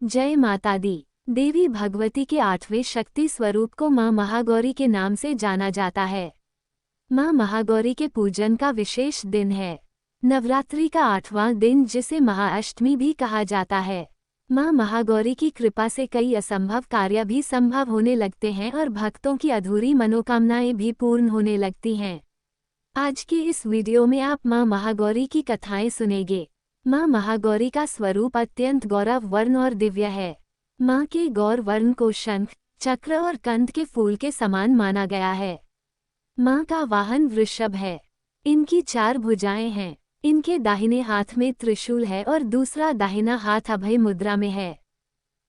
जय माता दी। देवी भगवती के 8वें शक्ति स्वरूप को मां महागौरी के नाम से जाना जाता है। मां महागौरी के पूजन का विशेष दिन है। नवरात्रि का 8वां दिन, जिसे महाअष्टमी भी कहा जाता है। मां महागौरी की कृपा से कई असंभव कार्य भी संभव होने लगते हैं और भक्तों की अधूरी मनोकामनाएं भी पूर्ण होने लगती हैं। आज के इस वीडियो में आप मां महागौरी की कथाएं सुनेंगे। मां महागौरी का स्वरूप अत्यंत गौरव वर्ण और दिव्य है। मां के गौर वर्ण को शंख, चक्र और कंद के फूल के समान माना गया है। मां का वाहन वृषभ है। इनकी 4 भुजाएं हैं। इनके दाहिने हाथ में त्रिशूल है और दूसरा दाहिना हाथ अभय मुद्रा में है।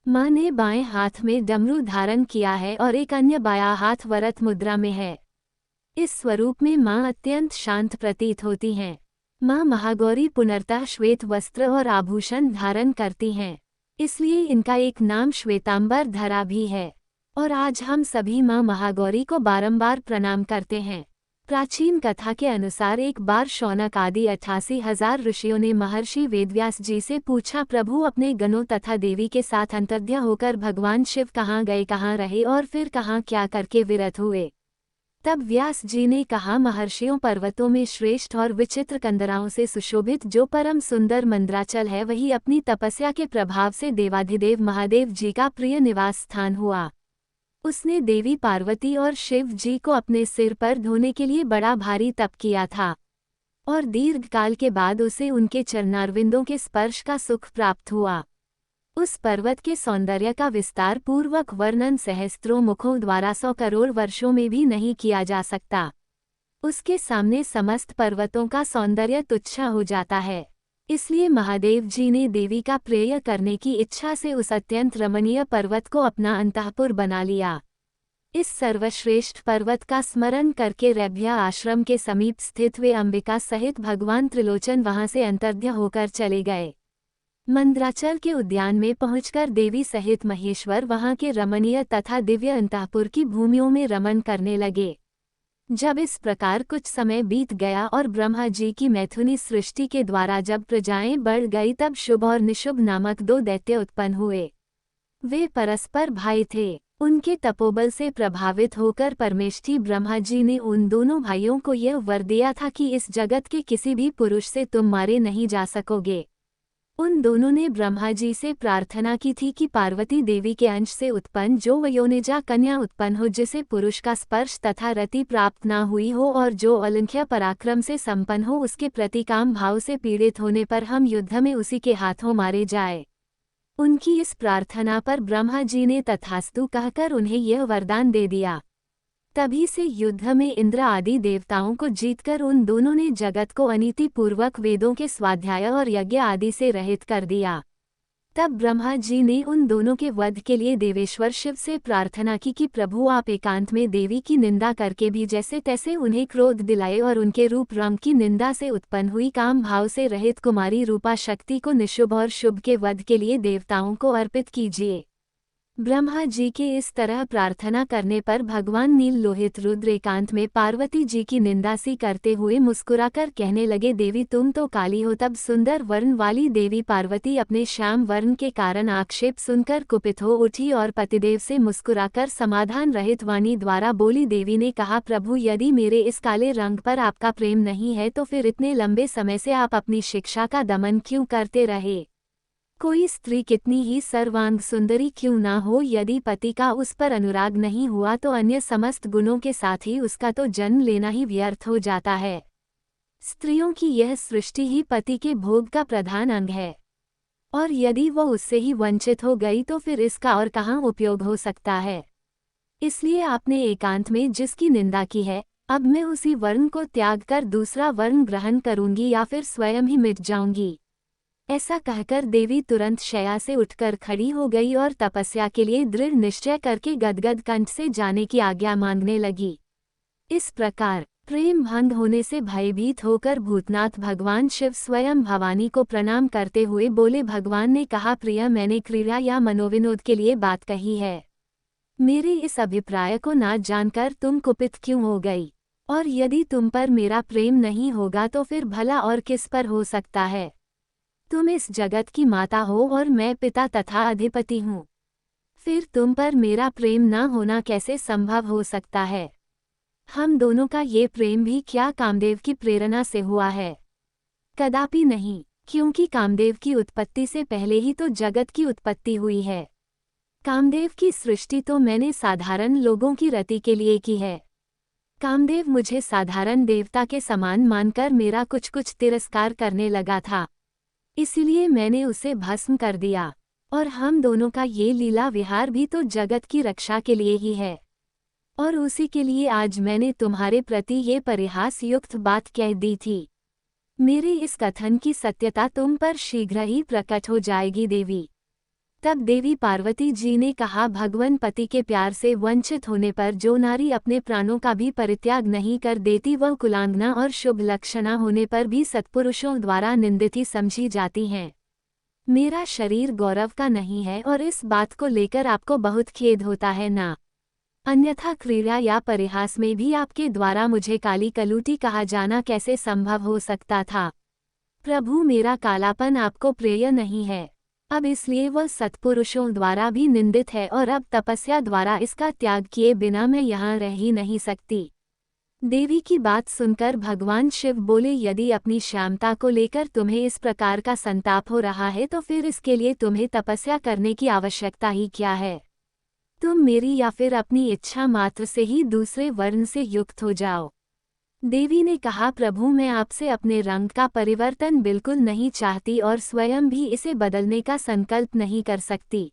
मां ने बाएं हाथ में डमरू धारण किया है और एक अन्य बायां हाथ वरत मुद्रा में है। इस स्वरूप में मां अत्यंत शांत प्रतीत होती हैं। मां महागौरी पुनर्तः श्वेत वस्त्र और आभूषण धारण करती हैं, इसलिए इनका एक नाम श्वेतांबर धरा भी है। और आज हम सभी मां महागौरी को बारंबार प्रणाम करते हैं। प्राचीन कथा के अनुसार एक बार शौनक आदि 88,000 ऋषियों ने महर्षि वेदव्यास जी से पूछा, प्रभु अपने गणों तथा देवी के साथ अंतर्ध्य होकर भगवान शिव कहाँ गए, कहाँ रहे और फिर कहाँ क्या करके विरत हुए। तब व्यास जी ने कहा, महर्षियों पर्वतों में श्रेष्ठ और विचित्र कंदराओं से सुशोभित जो परम सुंदर मंद्राचल है, वही अपनी तपस्या के प्रभाव से देवाधिदेव महादेव जी का प्रिय निवास स्थान हुआ। उसने देवी पार्वती और शिव जी को अपने सिर पर ढोने के लिए बड़ा भारी तप किया था और दीर्घ काल के बाद उसे उनके चरणारविंदों के स्पर्श का सुख प्राप्त हुआ। उस पर्वत के सौंदर्य का विस्तार पूर्वक वर्णन सहस्त्रों मुखों द्वारा 100 करोड़ वर्षों में भी नहीं किया जा सकता। उसके सामने समस्त पर्वतों का सौंदर्य तुच्छ हो जाता है। इसलिए महादेव जी ने देवी का प्रेय करने की इच्छा से उस अत्यंत रमणीय पर्वत को अपना अंतःपुर बना लिया। इस सर्वश्रेष्ठ पर्वत का स्मरण करके रैभ्या आश्रम के समीप स्थित वे अंबिका सहित भगवान त्रिलोचन वहां से अंतर्ध्य होकर चले गए। मंद्राचल के उद्यान में पहुंचकर देवी सहित महेश्वर वहां के रमणीय तथा दिव्य अंतःपुर की भूमियों में रमण करने लगे। जब इस प्रकार कुछ समय बीत गया और ब्रह्मा जी की मैथुनी सृष्टि के द्वारा जब प्रजाएं बढ़ गई, तब शुभ और निशुभ नामक 2 दैत्य उत्पन्न हुए। वे परस्पर भाई थे। उनके तपोबल से प्रभावित होकर परमेष्ठी ब्रह्मा जी ने उन दोनों भाइयों को यह वर दिया था कि इस जगत के किसी भी पुरुष से तुम मारे नहीं जा सकोगे। उन दोनों ने ब्रह्मा जी से प्रार्थना की थी कि पार्वती देवी के अंश से उत्पन्न जो वयोनिजा कन्या उत्पन्न हो, जिसे पुरुष का स्पर्श तथा रति प्राप्त न हुई हो और जो अलंघ्य पराक्रम से संपन्न हो, उसके प्रति काम भाव से पीड़ित होने पर हम युद्ध में उसी के हाथों मारे जाए। उनकी इस प्रार्थना पर ब्रह्मा जी ने तथास्तु कहकर उन्हें यह वरदान दे दिया। तभी से युद्ध में इंद्र आदि देवताओं को जीतकर उन दोनों ने जगत को अनीतिपूर्वक वेदों के स्वाध्याय और यज्ञ आदि से रहित कर दिया। तब ब्रह्मा जी ने उन दोनों के वध के लिए देवेश्वर शिव से प्रार्थना की कि प्रभु आप एकांत में देवी की निंदा करके भी जैसे तैसे उन्हें क्रोध दिलाए और उनके रूप रंग की निंदा से उत्पन्न हुई काम भाव से रहित कुमारी रूपा शक्ति को निशुभ और शुभ के वध के लिए देवताओं को अर्पित कीजिए। ब्रह्मा जी के इस तरह प्रार्थना करने पर भगवान नील लोहित रुद्र एकांत में पार्वती जी की निंदा सी करते हुए मुस्कुराकर कहने लगे, देवी तुम तो काली हो। तब सुंदर वर्ण वाली देवी पार्वती अपने श्याम वर्ण के कारण आक्षेप सुनकर कुपित हो उठी और पतिदेव से मुस्कुराकर समाधान रहित वाणी द्वारा बोली। देवी ने कहा, प्रभु यदि मेरे इस काले रंग पर आपका प्रेम नहीं है तो फिर इतने लंबे समय से आप अपनी शिक्षा का दमन क्यों करते रहे। कोई स्त्री कितनी ही सर्वांग सुंदरी क्यों ना हो, यदि पति का उस पर अनुराग नहीं हुआ तो अन्य समस्त गुणों के साथ ही उसका तो जन्म लेना ही व्यर्थ हो जाता है। स्त्रियों की यह सृष्टि ही पति के भोग का प्रधान अंग है और यदि वो उससे ही वंचित हो गई तो फिर इसका और कहाँ उपयोग हो सकता है। इसलिए आपने एकांत में जिसकी निंदा की है, अब मैं उसी वर्ण को त्याग कर दूसरा वर्ण ग्रहण करूंगी या फिर स्वयं ही मिट जाऊंगी। ऐसा कहकर देवी तुरंत शैया से उठकर खड़ी हो गई और तपस्या के लिए दृढ़ निश्चय करके गदगद कंठ से जाने की आज्ञा मांगने लगी। इस प्रकार प्रेम भंग होने से भयभीत होकर भूतनाथ भगवान शिव स्वयं भवानी को प्रणाम करते हुए बोले। भगवान ने कहा, प्रिय मैंने क्रीड़ा या मनोविनोद के लिए बात कही है। मेरे इस अभिप्राय को ना जानकर तुम कुपित क्यों हो गई, और यदि तुम पर मेरा प्रेम नहीं होगा तो फिर भला और किस पर हो सकता है। तुम इस जगत की माता हो और मैं पिता तथा अधिपति हूँ। फिर तुम पर मेरा प्रेम न होना कैसे संभव हो सकता है? हम दोनों का ये प्रेम भी क्या कामदेव की प्रेरणा से हुआ है? कदापि नहीं, क्योंकि कामदेव की उत्पत्ति से पहले ही तो जगत की उत्पत्ति हुई है। कामदेव की सृष्टि तो मैंने साधारण लोगों की रति के लिए की है। कामदेव मुझे साधारण देवता के समान मानकर मेरा कुछ कुछ तिरस्कार करने लगा था, इसलिए मैंने उसे भस्म कर दिया। और हम दोनों का ये लीला विहार भी तो जगत की रक्षा के लिए ही है, और उसी के लिए आज मैंने तुम्हारे प्रति ये परिहास युक्त बात कह दी थी। मेरे इस कथन की सत्यता तुम पर शीघ्र ही प्रकट हो जाएगी देवी। तब देवी पार्वती जी ने कहा, भगवान पति के प्यार से वंचित होने पर जो नारी अपने प्राणों का भी परित्याग नहीं कर देती वह कुलांगना और शुभ लक्षणा होने पर भी सत्पुरुषों द्वारा निंदित ही समझी जाती हैं। मेरा शरीर गौरव का नहीं है और इस बात को लेकर आपको बहुत खेद होता है ना? अन्यथा क्रीड़ा या परिहास में भी आपके द्वारा मुझे काली कलूटी कहा जाना कैसे संभव हो सकता था? प्रभु, मेरा कालापन आपको प्रिय नहीं है, अब इसलिए वह सत्पुरुषों द्वारा भी निंदित है और अब तपस्या द्वारा इसका त्याग किए बिना मैं यहाँ रह ही नहीं सकती। देवी की बात सुनकर भगवान शिव बोले, यदि अपनी श्यामता को लेकर तुम्हें इस प्रकार का संताप हो रहा है तो फिर इसके लिए तुम्हें तपस्या करने की आवश्यकता ही क्या है? तुम मेरी या फिर अपनी इच्छा मात्र से ही दूसरे वर्ण से युक्त हो जाओ। देवी ने कहा, प्रभु, मैं आपसे अपने रंग का परिवर्तन बिल्कुल नहीं चाहती और स्वयं भी इसे बदलने का संकल्प नहीं कर सकती।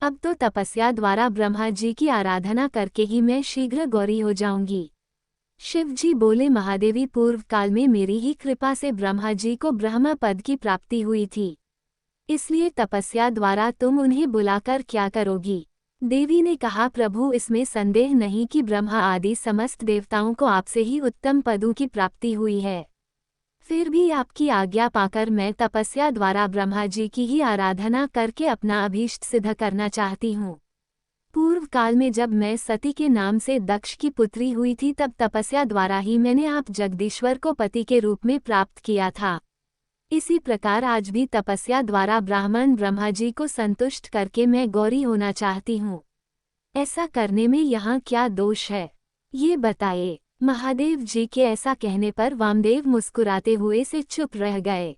अब तो तपस्या द्वारा ब्रह्मा जी की आराधना करके ही मैं शीघ्र गौरी हो जाऊंगी। शिव जी बोले, महादेवी, पूर्व काल में मेरी ही कृपा से ब्रह्मा जी को ब्रह्म पद की प्राप्ति हुई थी, इसलिए तपस्या द्वारा तुम उन्हें बुलाकर क्या करोगी? देवी ने कहा, प्रभु, इसमें संदेह नहीं कि ब्रह्मा आदि समस्त देवताओं को आपसे ही उत्तम पदों की प्राप्ति हुई है। फिर भी आपकी आज्ञा पाकर मैं तपस्या द्वारा ब्रह्मा जी की ही आराधना करके अपना अभीष्ट सिद्ध करना चाहती हूँ। पूर्व काल में जब मैं सती के नाम से दक्ष की पुत्री हुई थी तब तपस्या द्वारा ही मैंने आप जगदीश्वर को पति के रूप में प्राप्त किया था। इसी प्रकार आज भी तपस्या द्वारा ब्राह्मण ब्रह्मा जी को संतुष्ट करके मैं गौरी होना चाहती हूँ। ऐसा करने में यहाँ क्या दोष है, ये बताइए। महादेव जी के ऐसा कहने पर वामदेव मुस्कुराते हुए से चुप रह गए।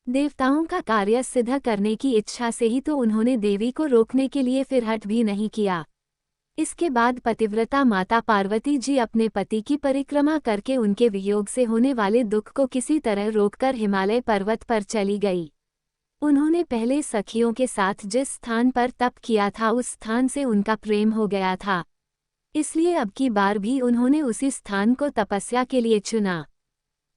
देवताओं का कार्य सिद्ध करने की इच्छा से ही तो उन्होंने देवी को रोकने के लिए फिर हट भी नहीं किया। इसके बाद पतिव्रता माता पार्वती जी अपने पति की परिक्रमा करके उनके वियोग से होने वाले दुख को किसी तरह रोककर हिमालय पर्वत पर चली गई। उन्होंने पहले सखियों के साथ जिस स्थान पर तप किया था उस स्थान से उनका प्रेम हो गया था, इसलिए अब की बार भी उन्होंने उसी स्थान को तपस्या के लिए चुना।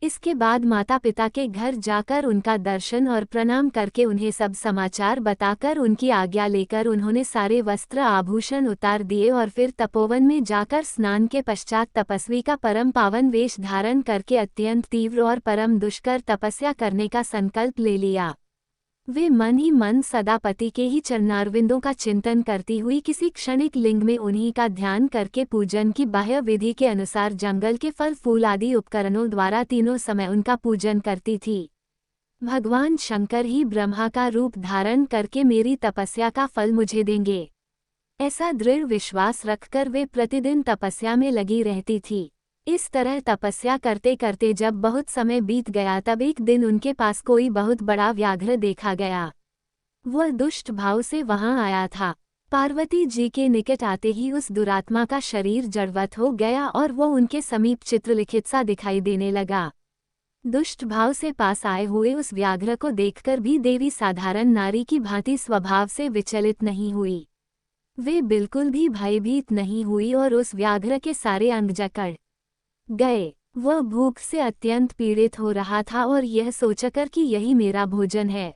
इसके बाद माता पिता के घर जाकर उनका दर्शन और प्रणाम करके उन्हें सब समाचार बताकर उनकी आज्ञा लेकर उन्होंने सारे वस्त्र आभूषण उतार दिए और फिर तपोवन में जाकर स्नान के पश्चात तपस्वी का परम पावन वेश धारण करके अत्यंत तीव्र और परम दुष्कर तपस्या करने का संकल्प ले लिया। वे मन ही मन सदा पति के ही चरणारविंदों का चिंतन करती हुई किसी क्षणिक लिंग में उन्हीं का ध्यान करके पूजन की बाह्य विधि के अनुसार जंगल के फल फूल आदि उपकरणों द्वारा तीनों समय उनका पूजन करती थी। भगवान शंकर ही ब्रह्मा का रूप धारण करके मेरी तपस्या का फल मुझे देंगे, ऐसा दृढ़ विश्वास रखकर वे प्रतिदिन तपस्या में लगी रहती थी। इस तरह तपस्या करते करते जब बहुत समय बीत गया तब एक दिन उनके पास कोई बहुत बड़ा व्याघ्र देखा गया। वह दुष्ट भाव से वहां आया था। पार्वती जी के निकट आते ही उस दुरात्मा का शरीर जड़वत हो गया और वह उनके समीप चित्रलिखित सा दिखाई देने लगा। दुष्ट भाव से पास आए हुए उस व्याघ्र को देखकर भी देवी साधारण नारी की भांति स्वभाव से विचलित नहीं हुई। वे बिल्कुल भी भयभीत नहीं हुई और उस व्याघ्र के सारे अंग जकड़ गए। वह भूख से अत्यंत पीड़ित हो रहा था और यह सोचकर कि यही मेरा भोजन है,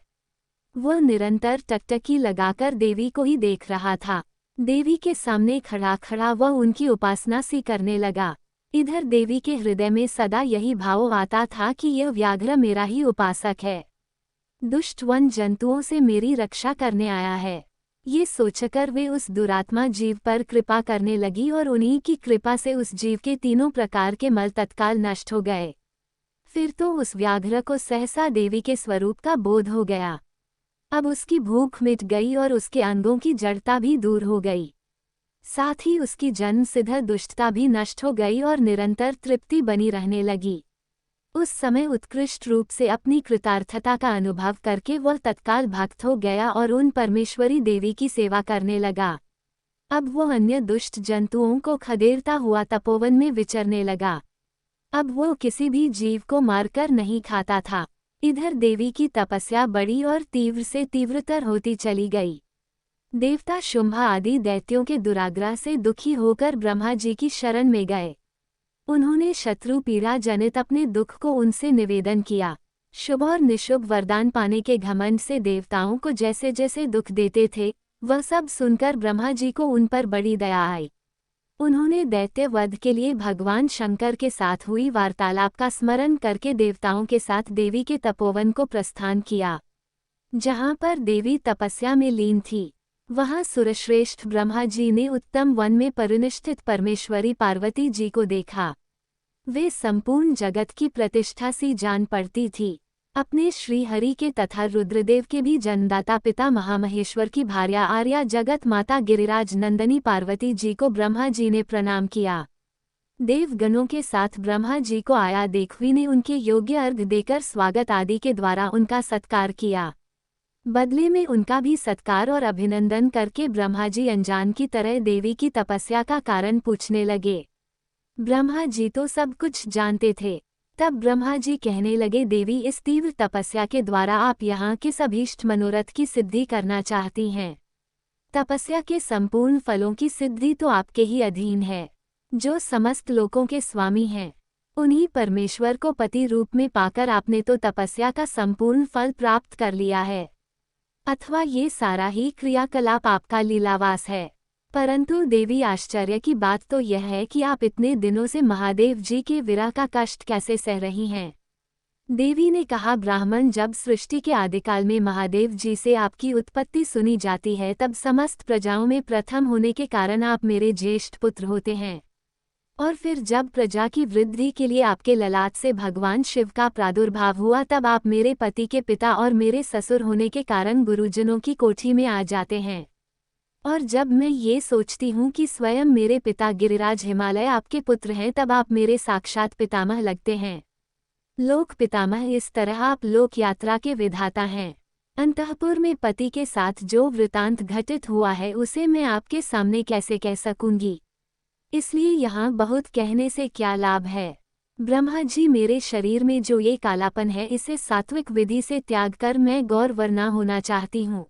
वह निरंतर टकटकी लगाकर देवी को ही देख रहा था। देवी के सामने खड़ा खड़ा वह उनकी उपासना सी करने लगा। इधर देवी के हृदय में सदा यही भाव आता था कि यह व्याघ्र मेरा ही उपासक है, दुष्ट वन जंतुओं से मेरी रक्षा करने आया है। ये सोचकर वे उस दुरात्मा जीव पर कृपा करने लगी और उन्हीं की कृपा से उस जीव के तीनों प्रकार के मल तत्काल नष्ट हो गए। फिर तो उस व्याघ्र को सहसा देवी के स्वरूप का बोध हो गया। अब उसकी भूख मिट गई और उसके अंगों की जड़ता भी दूर हो गई। साथ ही उसकी जन्मसिद्ध दुष्टता भी नष्ट हो गई और निरंतर तृप्ति बनी रहने लगी। उस समय उत्कृष्ट रूप से अपनी कृतार्थता का अनुभव करके वह तत्काल भक्त हो गया और उन परमेश्वरी देवी की सेवा करने लगा। अब वह अन्य दुष्ट जंतुओं को खदेड़ता हुआ तपोवन में विचरने लगा। अब वो किसी भी जीव को मारकर नहीं खाता था। इधर देवी की तपस्या बड़ी और तीव्र से तीव्रतर होती चली गई। देवता शुंभा आदि दैत्यों के दुराग्रह से दुखी होकर ब्रह्मा जी की शरण में गए। उन्होंने शत्रु पीड़ा जनित अपने दुख को उनसे निवेदन किया। शुभ और निशुभ वरदान पाने के घमंड से देवताओं को जैसे जैसे दुख देते थे, वह सब सुनकर ब्रह्मा जी को उन पर बड़ी दया आई। उन्होंने दैत्य वध के लिए भगवान शंकर के साथ हुई वार्तालाप का स्मरण करके देवताओं के साथ देवी के तपोवन को प्रस्थान किया। जहाँ पर देवी तपस्या में लीन थी, वहाँ सुरश्रेष्ठ ब्रह्मा जी ने उत्तम वन में परिनिष्ठित परमेश्वरी पार्वती जी को देखा। वे संपूर्ण जगत की प्रतिष्ठा सी जान पड़ती थी। अपने श्रीहरि के तथा रुद्रदेव के भी जन्मदाता पिता महामहेश्वर की भार्या आर्या जगत माता गिरिराज नंदनी पार्वती जी को ब्रह्मा जी ने प्रणाम किया। देवगणों के साथ ब्रह्मा जी को आया देखवी ने उनके योग्य अर्घ देकर स्वागत आदि के द्वारा उनका सत्कार किया। बदले में उनका भी सत्कार और अभिनंदन करके ब्रह्मा जी अनजान की तरह देवी की तपस्या का कारण पूछने लगे। ब्रह्मा जी तो सब कुछ जानते थे। तब ब्रह्मा जी कहने लगे, देवी, इस तीव्र तपस्या के द्वारा आप यहाँ किस अभीष्ट मनोरथ की सिद्धि करना चाहती हैं? तपस्या के संपूर्ण फलों की सिद्धि तो आपके ही अधीन है, जो समस्त लोकों के स्वामी हैं। उन्हीं परमेश्वर को पति रूप में पाकर आपने तो तपस्या का संपूर्ण फल प्राप्त कर लिया है। अथवा ये सारा ही क्रियाकलाप आपका लीलावास है। परंतु देवी, आश्चर्य की बात तो यह है कि आप इतने दिनों से महादेव जी के विरह का कष्ट कैसे सह रही हैं? देवी ने कहा, ब्राह्मण, जब सृष्टि के आदिकाल में महादेव जी से आपकी उत्पत्ति सुनी जाती है, तब समस्त प्रजाओं में प्रथम होने के कारण आप मेरे ज्येष्ठ पुत्र होते हैं। और फिर जब प्रजा की वृद्धि के लिए आपके ललाट से भगवान शिव का प्रादुर्भाव हुआ, तब आप मेरे पति के पिता और मेरे ससुर होने के कारण गुरुजनों की कोठी में आ जाते हैं। और जब मैं ये सोचती हूँ कि स्वयं मेरे पिता गिरिराज हिमालय आपके पुत्र हैं, तब आप मेरे साक्षात पितामह लगते हैं। लोक पितामह, इस तरह आप लोक यात्रा के विधाता हैं। अंतःपुर में पति के साथ जो वृतांत घटित हुआ है, उसे मैं आपके सामने कैसे कह सकूंगी? इसलिए यहाँ बहुत कहने से क्या लाभ है। ब्रह्मा जी, मेरे शरीर में जो ये कालापन है, इसे सात्विक विधि से त्याग कर मैं गौरवर्णा होना चाहती हूँ।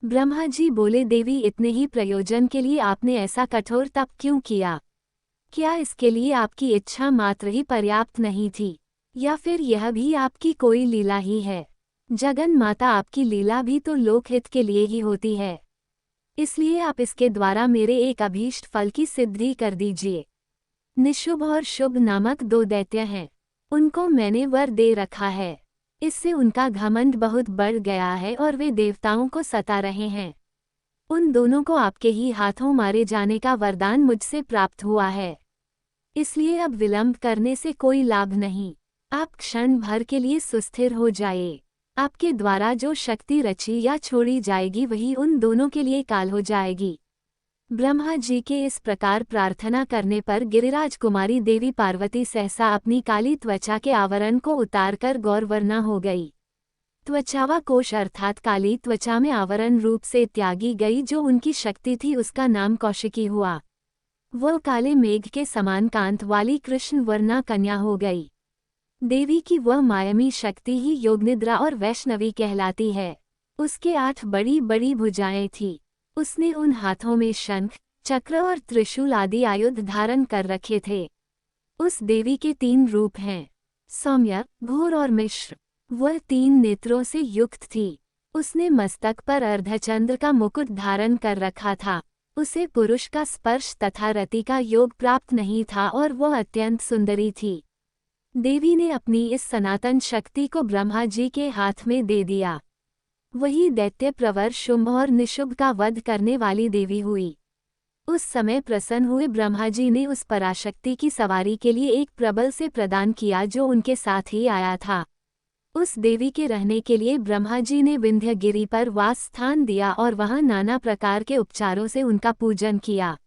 ब्रह्मा जी बोले, देवी, इतने ही प्रयोजन के लिए आपने ऐसा कठोर तप क्यों किया? क्या इसके लिए आपकी इच्छा मात्र ही पर्याप्त नहीं थी, या फिर यह भी आपकी कोई लीला ही है? जगन माता, आपकी लीला भी तो लोकहित के लिए ही होती है। इसलिए आप इसके द्वारा मेरे एक अभीष्ट फल की सिद्धि कर दीजिए। निशुभ और शुभ नामक दो दैत्य हैं, उनको मैंने वर दे रखा है। इससे उनका घमंड बहुत बढ़ गया है और वे देवताओं को सता रहे हैं। उन दोनों को आपके ही हाथों मारे जाने का वरदान मुझसे प्राप्त हुआ है। इसलिए अब विलंब करने से कोई लाभ नहीं। आप क्षण भर के लिए सुस्थिर हो जाए। आपके द्वारा जो शक्ति रची या छोड़ी जाएगी, वही उन दोनों के लिए काल हो जाएगी। ब्रह्मा जी के इस प्रकार प्रार्थना करने पर गिरिराज कुमारी देवी पार्वती सहसा अपनी काली त्वचा के आवरण को उतारकर गौरवर्णा हो गई। त्वचावा कोश अर्थात काली त्वचा में आवरण रूप से त्यागी गई जो उनकी शक्ति थी, उसका नाम कौशिकी हुआ। वह काले मेघ के समान कांत वाली कृष्ण वर्णा कन्या हो गई। देवी की वह मायावी शक्ति ही योगनिद्रा और वैष्णवी कहलाती है। उसके 8 बड़ी बड़ी भुजाएं थीं। उसने उन हाथों में शंख, चक्र और त्रिशूल आदि आयुध धारण कर रखे थे। उस देवी के 3 रूप हैं, सौम्य, घोर और मिश्र। वह 3 नेत्रों से युक्त थी। उसने मस्तक पर अर्धचंद्र का मुकुट धारण कर रखा था। उसे पुरुष का स्पर्श तथा रति का योग प्राप्त नहीं था और वह अत्यंत सुंदरी थी। देवी ने अपनी इस सनातन शक्ति को ब्रह्मा जी के हाथ में दे दिया। वही दैत्य प्रवर शुंभ और निशुभ का वध करने वाली देवी हुई। उस समय प्रसन्न हुए ब्रह्मा जी ने उस पराशक्ति की सवारी के लिए एक प्रबल से प्रदान किया जो उनके साथ ही आया था। उस देवी के रहने के लिए ब्रह्मा जी ने विंध्यगिरि पर वास स्थान दिया और वहां नाना प्रकार के उपचारों से उनका पूजन किया।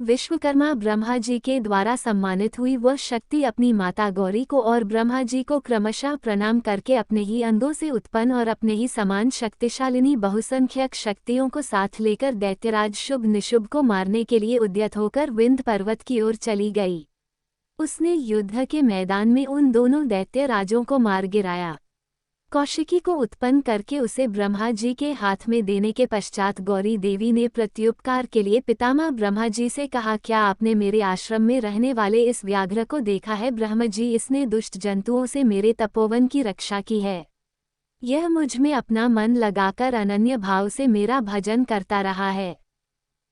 विश्वकर्मा ब्रह्मा जी के द्वारा सम्मानित हुई वह शक्ति अपनी माता गौरी को और ब्रह्मा जी को क्रमशः प्रणाम करके अपने ही अंगों से उत्पन्न और अपने ही समान शक्तिशालिनी बहुसंख्यक शक्तियों को साथ लेकर दैत्यराज शुभ निशुभ को मारने के लिए उद्यत होकर विंध्य पर्वत की ओर चली गई। उसने युद्ध के मैदान में उन दोनों दैत्य राजों को मार गिराया। कौशिकी को उत्पन्न करके उसे ब्रह्मा जी के हाथ में देने के पश्चात गौरी देवी ने प्रत्युपकार के लिए पितामह ब्रह्मा जी से कहा, क्या आपने मेरे आश्रम में रहने वाले इस व्याघ्र को देखा है? ब्रह्मा जी, इसने दुष्ट जंतुओं से मेरे तपोवन की रक्षा की है। यह मुझ में अपना मन लगाकर अनन्य भाव से मेरा भजन करता रहा है,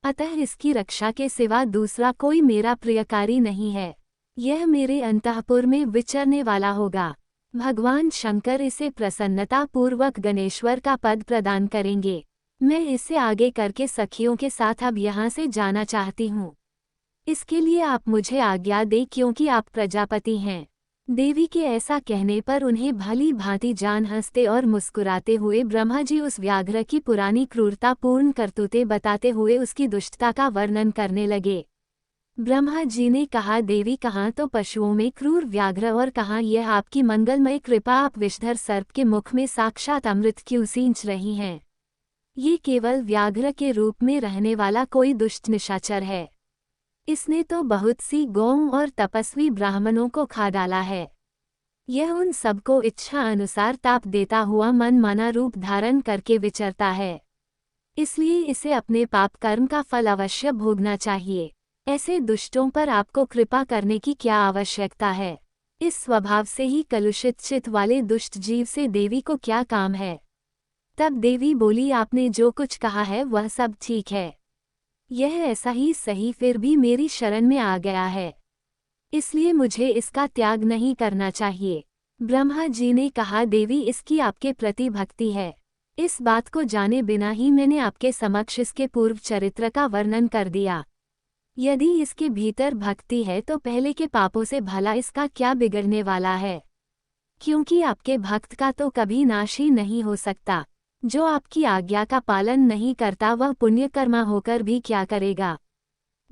अतः इसकी रक्षा के सिवा दूसरा कोई मेरा प्रियकारी नहीं है। यह मेरे अंतःपुर में विचरने वाला होगा। भगवान शंकर इसे प्रसन्नता पूर्वक गणेश्वर का पद प्रदान करेंगे। मैं इसे आगे करके सखियों के साथ अब यहाँ से जाना चाहती हूँ। इसके लिए आप मुझे आज्ञा दें, क्योंकि आप प्रजापति हैं। देवी के ऐसा कहने पर उन्हें भली भांति जान हंसते और मुस्कुराते हुए ब्रह्मा जी उस व्याघ्र की पुरानी क्रूरतापूर्ण करतूतें बताते हुए उसकी दुष्टता का वर्णन करने लगे। ब्रह्मा जी ने कहा, देवी, कहाँ तो पशुओं में क्रूर व्याघ्र और कहाँ यह आपकी मंगलमय कृपा आप विषधर सर्प के मुख में साक्षात अमृत क्यों सींच रही हैं? ये केवल व्याघ्र के रूप में रहने वाला कोई दुष्ट निशाचर है। इसने तो बहुत सी गौओं और तपस्वी ब्राह्मणों को खा डाला है। यह उन सबको इच्छा अनुसार ताप देता हुआ मनमाना रूप धारण करके विचरता है। इसलिए इसे अपने पाप कर्म का फल अवश्य भोगना चाहिए। ऐसे दुष्टों पर आपको कृपा करने की क्या आवश्यकता है? इस स्वभाव से ही कलुषित चित्त वाले दुष्ट जीव से देवी को क्या काम है? तब देवी बोली, आपने जो कुछ कहा है वह सब ठीक है। यह ऐसा ही सही फिर भी मेरी शरण में आ गया है, इसलिए मुझे इसका त्याग नहीं करना चाहिए। ब्रह्मा जी ने कहा, देवी, इसकी आपके प्रति भक्ति है। इस बात को जाने बिना ही मैंने आपके समक्ष इसके पूर्व चरित्र का वर्णन कर दिया। यदि इसके भीतर भक्ति है तो पहले के पापों से भला इसका क्या बिगड़ने वाला है? क्योंकि आपके भक्त का तो कभी नाश ही नहीं हो सकता। जो आपकी आज्ञा का पालन नहीं करता वह पुण्यकर्मा होकर भी क्या करेगा?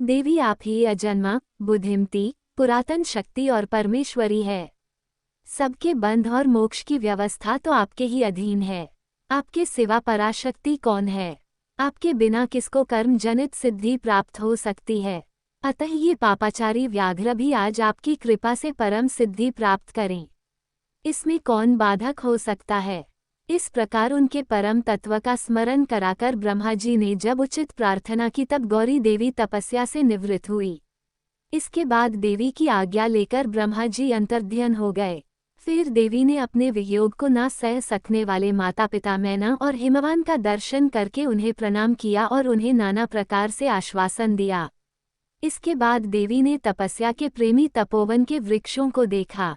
देवी, आप ही अजन्मा, बुद्धिमती, पुरातन शक्ति और परमेश्वरी है। सबके बंध और मोक्ष की व्यवस्था तो आपके ही अधीन है। आपके सिवा पराशक्ति कौन है? आपके बिना किसको कर्म जनित सिद्धि प्राप्त हो सकती है? अतः ये पापाचारी व्याघ्र भी आज आपकी कृपा से परम सिद्धि प्राप्त करें, इसमें कौन बाधक हो सकता है? इस प्रकार उनके परम तत्व का स्मरण कराकर ब्रह्मा जी ने जब उचित प्रार्थना की तब गौरी देवी तपस्या से निवृत्त हुई। इसके बाद देवी की आज्ञा लेकर ब्रह्मा जी अंतर्ध्यान हो गए। फिर देवी ने अपने वियोग को न सह सकने वाले माता पिता मैना और हिमवान का दर्शन करके उन्हें प्रणाम किया और उन्हें नाना प्रकार से आश्वासन दिया। इसके बाद देवी ने तपस्या के प्रेमी तपोवन के वृक्षों को देखा।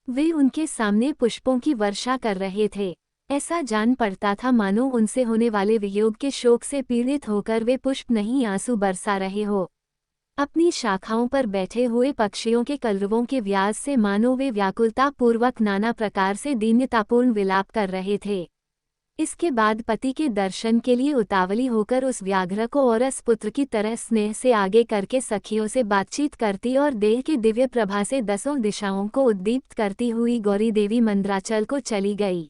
वे उनके सामने पुष्पों की वर्षा कर रहे थे। ऐसा जान पड़ता था मानो उनसे होने वाले वियोग के शोक से पीड़ित होकर वे पुष्प नहीं आंसू बरसा रहे हो। अपनी शाखाओं पर बैठे हुए पक्षियों के कलरवों के व्यास से मानो वे व्याकुलता पूर्वक नाना प्रकार से दीनतापूर्ण विलाप कर रहे थे। इसके बाद पति के दर्शन के लिए उतावली होकर उस व्याघ्र को औरस पुत्र की तरह स्नेह से आगे करके सखियों से बातचीत करती और देह की दिव्य प्रभा से दसों दिशाओं को उद्दीप्त करती हुई गौरी देवी मंद्राचल को चली गई,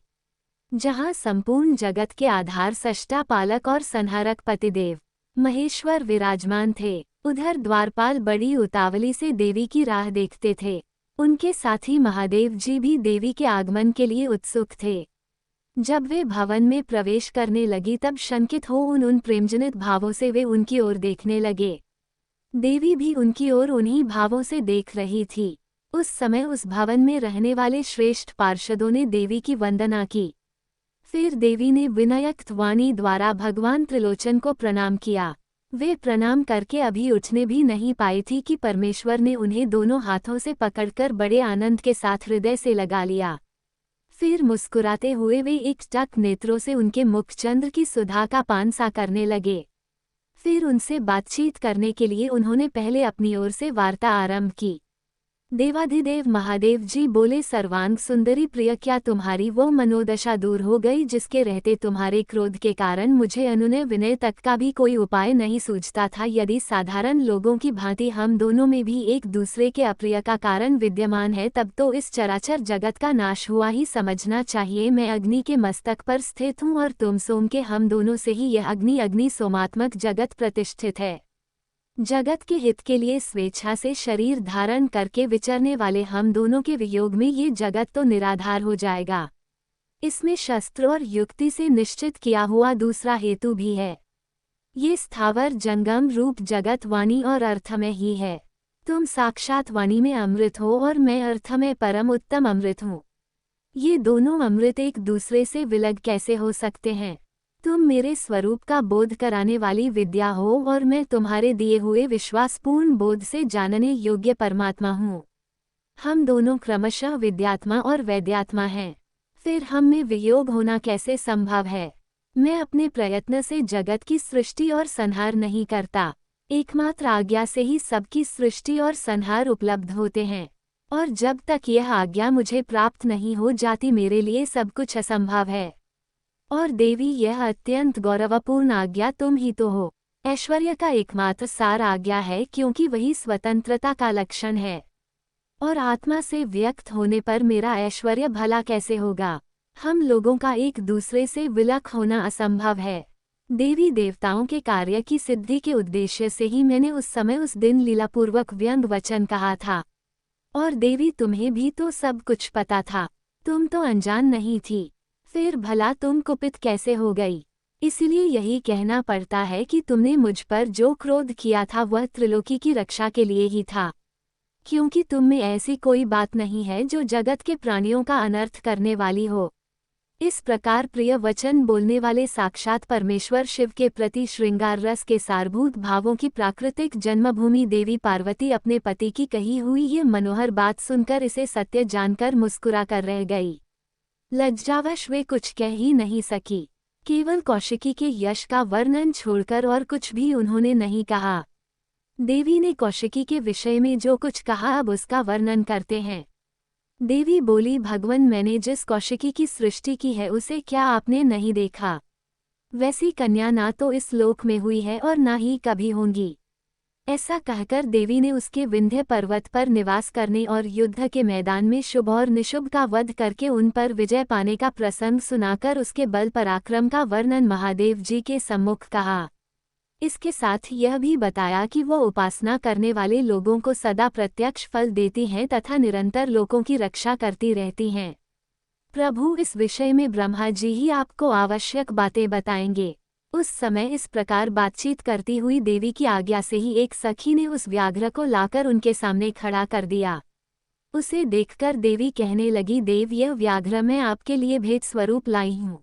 जहाँ संपूर्ण जगत के आधार सृष्टा पालक और संहारक पतिदेव महेश्वर विराजमान थे। उधर द्वारपाल बड़ी उतावली से देवी की राह देखते थे। उनके साथी महादेव जी भी देवी के आगमन के लिए उत्सुक थे। जब वे भवन में प्रवेश करने लगी तब शंकित हो उन प्रेमजनित भावों से वे उनकी ओर देखने लगे। देवी भी उनकी ओर उन्हीं भावों से देख रही थी। उस समय उस भवन में रहने वाले श्रेष्ठ पार्षदों ने देवी की वंदना की। फिर देवी ने विनयक्त वाणी द्वारा भगवान त्रिलोचन को प्रणाम किया। वे प्रणाम करके अभी उठने भी नहीं पाई थी कि परमेश्वर ने उन्हें दोनों हाथों से पकड़कर बड़े आनंद के साथ हृदय से लगा लिया। फिर मुस्कुराते हुए वे एक टक नेत्रों से उनके मुखचंद्र की सुधा का पान सा करने लगे। फिर उनसे बातचीत करने के लिए उन्होंने पहले अपनी ओर से वार्ता आरंभ की। देवाधिदेव महादेव जी बोले, सर्वांग सुंदरी प्रिय, क्या तुम्हारी वो मनोदशा दूर हो गई जिसके रहते तुम्हारे क्रोध के कारण मुझे अनुनय विनय तक का भी कोई उपाय नहीं सूझता था। यदि साधारण लोगों की भांति हम दोनों में भी एक दूसरे के अप्रिय का कारण विद्यमान है, तब तो इस चराचर जगत का नाश हुआ ही समझना चाहिए। मैं अग्नि के मस्तक पर स्थित हूँ और तुम सोम के, हम दोनों से ही यह अग्नि सोमात्मक जगत प्रतिष्ठित है। जगत के हित के लिए स्वेच्छा से शरीर धारण करके विचरने वाले हम दोनों के वियोग में ये जगत तो निराधार हो जाएगा। इसमें शस्त्र और युक्ति से निश्चित किया हुआ दूसरा हेतु भी है। ये स्थावर जंगम रूप जगत वाणी और अर्थमय ही है। तुम साक्षात वाणी में अमृत हो और मैं अर्थमय परम उत्तम अमृत हूँ। ये दोनों अमृत एक दूसरे से विलग कैसे हो सकते हैं? तुम मेरे स्वरूप का बोध कराने वाली विद्या हो और मैं तुम्हारे दिए हुए विश्वासपूर्ण बोध से जानने योग्य परमात्मा हूँ। हम दोनों क्रमशः विद्यात्मा और वैद्यात्मा हैं। फिर हम में वियोग होना कैसे संभव है? मैं अपने प्रयत्न से जगत की सृष्टि और संहार नहीं करता। एकमात्र आज्ञा से ही सबकी सृष्टि और संहार उपलब्ध होते हैं, और जब तक यह आज्ञा मुझे प्राप्त नहीं हो जाती मेरे लिए सब कुछ असंभव है। और देवी, यह अत्यंत गौरवपूर्ण आज्ञा तुम ही तो हो। ऐश्वर्य का एकमात्र सार आज्ञा है, क्योंकि वही स्वतंत्रता का लक्षण है। और आत्मा से व्यक्त होने पर मेरा ऐश्वर्य भला कैसे होगा? हम लोगों का एक दूसरे से विलक होना असंभव है। देवी देवताओं के कार्य की सिद्धि के उद्देश्य से ही मैंने उस समय उस दिन लीलापूर्वक व्यंग वचन कहा था। और देवी, तुम्हें भी तो सब कुछ पता था, तुम तो अनजान नहीं थी। फिर भला तुम कुपित कैसे हो गई? इसलिए यही कहना पड़ता है कि तुमने मुझ पर जो क्रोध किया था वह त्रिलोकी की रक्षा के लिए ही था, क्योंकि तुम में ऐसी कोई बात नहीं है जो जगत के प्राणियों का अनर्थ करने वाली हो। इस प्रकार प्रिय वचन बोलने वाले साक्षात परमेश्वर शिव के प्रति श्रृंगार रस के सारभूत भावों की प्राकृतिक जन्मभूमि देवी पार्वती अपने पति की कही हुई ये मनोहर बात सुनकर इसे सत्य जानकर मुस्कुरा कर रह गई। लज्जावश वे कुछ कह ही नहीं सकी। केवल कौशिकी के यश का वर्णन छोड़कर और कुछ भी उन्होंने नहीं कहा। देवी ने कौशिकी के विषय में जो कुछ कहा अब उसका वर्णन करते हैं। देवी बोली, भगवन, मैंने जिस कौशिकी की सृष्टि की है उसे क्या आपने नहीं देखा? वैसी कन्या ना तो इस लोक में हुई है और ना ही कभी होंगी। ऐसा कहकर देवी ने उसके विंध्य पर्वत पर निवास करने और युद्ध के मैदान में शुभ और निशुभ का वध करके उन पर विजय पाने का प्रसंग सुनाकर उसके बल पराक्रम का वर्णन महादेव जी के सम्मुख कहा। इसके साथ यह भी बताया कि वो उपासना करने वाले लोगों को सदा प्रत्यक्ष फल देती हैं तथा निरंतर लोगों की रक्षा करती रहती हैं। प्रभु, इस विषय में ब्रह्मा जी ही आपको आवश्यक बातें बताएंगे। उस समय इस प्रकार बातचीत करती हुई देवी की आज्ञा से ही एक सखी ने उस व्याघ्र को लाकर उनके सामने खड़ा कर दिया। उसे देखकर देवी कहने लगी, देव, यह व्याघ्र मैं आपके लिए भेंट स्वरूप लाई हूँ।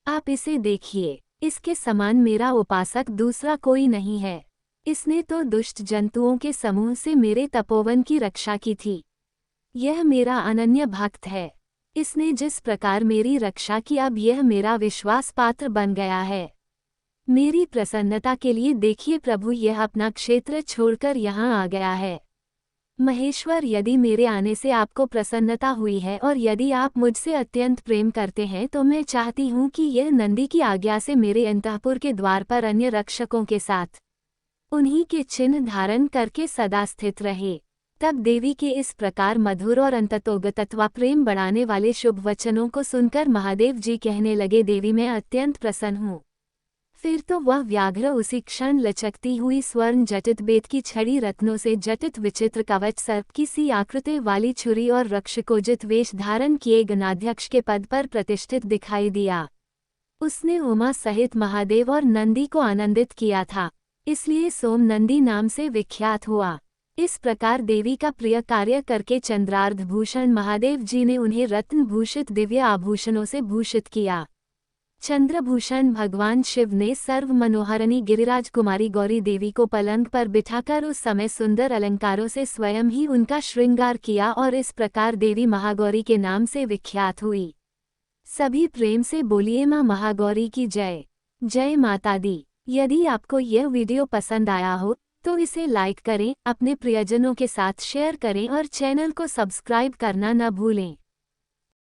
आप इसे देखिए, इसके समान मेरा उपासक दूसरा कोई नहीं है। इसने तो दुष्ट जंतुओं के समूह से मेरे तपोवन की रक्षा की थी। यह मेरा अनन्य भक्त है। इसने जिस प्रकार मेरी रक्षा की, अब यह मेरा विश्वास पात्र बन गया है। मेरी प्रसन्नता के लिए देखिए प्रभु, यह अपना क्षेत्र छोड़कर यहाँ आ गया है। महेश्वर, यदि मेरे आने से आपको प्रसन्नता हुई है और यदि आप मुझसे अत्यंत प्रेम करते हैं तो मैं चाहती हूँ कि यह नंदी की आज्ञा से मेरे अंतःपुर के द्वार पर अन्य रक्षकों के साथ उन्हीं के चिन्ह धारण करके सदा स्थित रहे। तब देवी के इस प्रकार मधुर और अंततोगतत्वा प्रेम बढ़ाने वाले शुभ वचनों को सुनकर महादेव जी कहने लगे, देवी, मैं अत्यंत प्रसन्न हूँ। फिर तो वह व्याघ्र उसी क्षण लचकती हुई स्वर्ण जटित बेत की छड़ी, रत्नों से जटित विचित्र कवच, सर्प की सी आकृति वाली छुरी और रक्षकोजित वेश धारण किए गणाध्यक्ष के पद पर प्रतिष्ठित दिखाई दिया। उसने उमा सहित महादेव और नंदी को आनंदित किया था, इसलिए सोम नंदी नाम से विख्यात हुआ। इस प्रकार देवी का प्रिय कार्य करके चंद्रार्ध भूषण महादेव जी ने उन्हें रत्न भूषित दिव्य आभूषणों से भूषित किया। चंद्रभूषण भगवान शिव ने सर्व मनोहरणी गिरिराज कुमारी गौरी देवी को पलंग पर बिठाकर उस समय सुंदर अलंकारों से स्वयं ही उनका श्रृंगार किया और इस प्रकार देवी महागौरी के नाम से विख्यात हुई। सभी प्रेम से बोलिए, मां महागौरी की जय। जय माता दी। यदि आपको यह वीडियो पसंद आया हो तो इसे लाइक करें, अपने प्रियजनों के साथ शेयर करें और चैनल को सब्सक्राइब करना न भूलें।